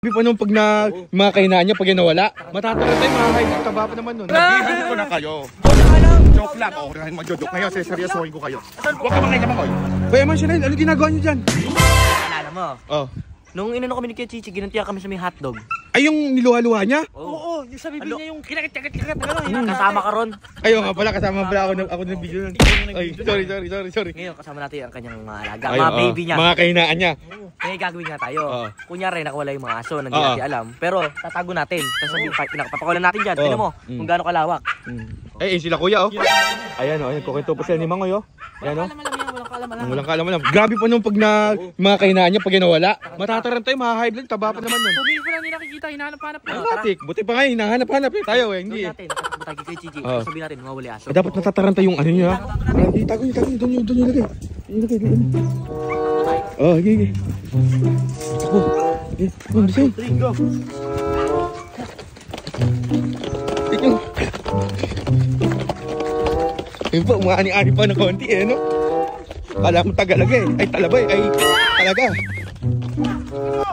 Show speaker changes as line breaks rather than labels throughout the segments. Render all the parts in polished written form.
Hindi pa nung pag na mga kainaan niya, pag yan nawala, matataranta yung mga kainaan, taba pa naman nun.
Nabihan ko na kayo. Joke lang. O, magjo-joke ngayon, seryosohin ko kayo. Huwag ka mga ilaman, oy.
Kuya Mansionel, ano ginagawa niyo dyan?
Alala mo, nung inano kami ni Kuya Chichi, ginuntiya kami sa may hotdog.
Ay, yung niluha-luha niya?
Oo, yung sa bibig niya yung kinakit-kakit-kakit.
Kasama ka ron.
Ayaw nga pala, kasama pala ako ng video nun. Ay, sorry.
Ngayon, kasama natin ang kanyang mga alaga,
Ay,
mga baby niya.
mga kainaan niya.
May gagawin nga tayo. Kunyari, nakawala yung mga aso, hindi
Oo.
natin alam. Pero, tatago natin. Tapos sabihin, pinakapapakawalan natin dyan. Tignan mo, kung gaano kalawak.
Eh, sila kuya, oh. Ayan, oh. Kukwento pa sila ni Mangoy, oh. Ayan, oh. Walang kaalam-alam. Grabe pa nung pag na mga kainaan niya, pag yan nawala, matataranta yung mga high blood, taba pa naman nun.
Tumingin ko lang hindi nakikita, hinahanap-hanap na.
Matik, buti pa nga, hinahanap-hanap eh. Tayo eh, hindi eh.
Natin, butagi kay Chichi. Sabihin natin, mawali aso.
Dapat natataranta yung ano niya. Tago niyo, doon yung lagay. Oh, okay. Ako. Okay, bisay. Ito. Ayun po, umaani-ani pa ng konti eh, no? Kala mo tagalaga eh. Ay, talabay. Ay, talaga.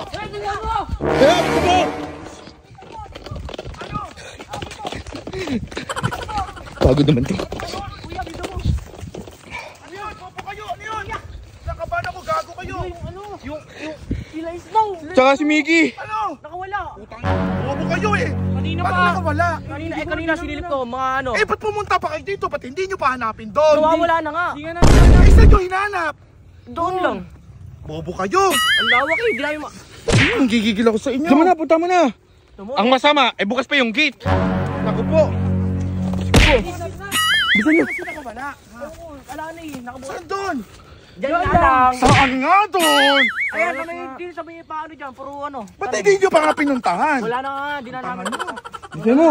Kaya, mo! Pagod naman to. Tsaka si Mickey.
Ano? Nakawala.
Bobo kayo eh.
Kanina
Paano
pa.
nakawala?
Kanina sinilip ko, mga ano.
Eh, ba't pumunta pa kayo dito? Ba't hindi nyo pa hanapin doon?
Nawawala na nga.
Hindi nga na.
Ay, saan nyo hinanap?
Doon lang.
Bobo kayo.
Ang lawak eh, di namin
Ang gigigil ako sa inyo.
Punta mo na. Ang masama, eh bukas pa yung gate. Naku po.
Bisa nyo?
Wala na eh, nakabukas.
Saan doon?
Diyan nga lang.
Saan nga doon?
Ayan, hindi sabi niya paano dyan, puro ano.
Ba't hindi nyo pa nga pinuntahan?
Wala na nga, di na namin.
Bisa mo.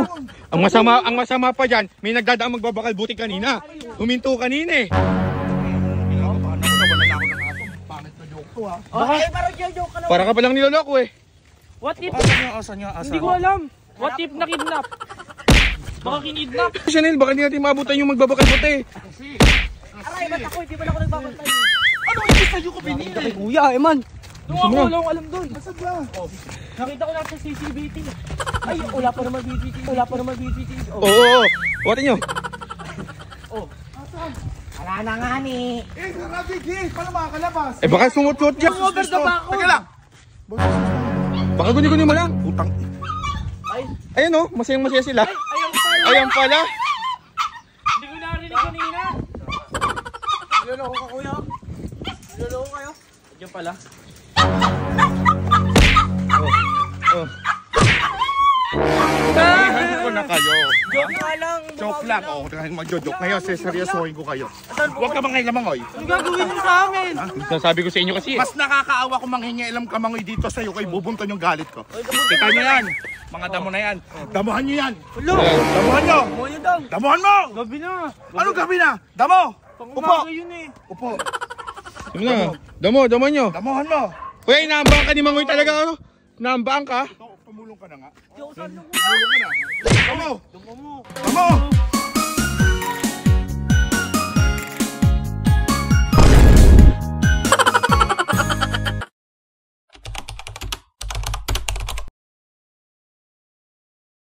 Ang masama pa dyan, may nagdadaang magbabakal buti kanina. Huminto kanina eh.
Okay, pero joke ka na.
Para ka palang niloloko eh.
What if?
Asan nyo?
Hindi ko alam. What if nakidnap? Baka kinidnap.
Chanel, baka hindi natin maabutan yung magbabakal buti.
Aray, ba't ako? Hindi ba na ako nagbabantay?
Ano hindi sa'yo ko pinili?
Kuya, Eman.
Wala akong alam doon.
Saan ba?
Nakita ko lang sa CCTV. Ay, wala pa naman CCTV. Wala pa naman CCTV.
Oo. Watin nyo.
Wala na nga ni.
Eh, sarado yung gate. Paano makakalabas?
Eh baka sungot-sungot dyan.
Over the back.
Teka lang.
Baka guni-guni mo lang.
Utang.
Ayun oh, masayang-masaya sila.
Ayan pala.
Ayan pala.
Hindi ko narinig kanina.
Niloloko ka, kuya. Niloloko kayo.
Diyan pala.
Oh.
Nabihan ko na kayo.
Joke nga lang.
Joke lang. O, magjo-joke ngayon. Seryosohin ko kayo. Huwag ka mga ilamangoy.
Ano gagawin mo sa amin?
Sabi ko sa inyo kasi.
Mas nakakaawa kung manghingialam ka mangoy dito sa'yo kay bubunton yung galit ko. Kita nyo yan. Mga damo na yan. Damuhan nyo yan. Damuhan nyo. Damuhan mo.
Gabi na.
Anong gabi na? Damo. Upo.
Umaga yun eh.
Upo.
Yun na. Damo nyo.
Damuhan mo.
Kuya, inaambaan ka ni Mangoy talaga. Ano? Inaambaan ka?
Tumulong ka na nga. Tumulong ka na. Damo. Damo.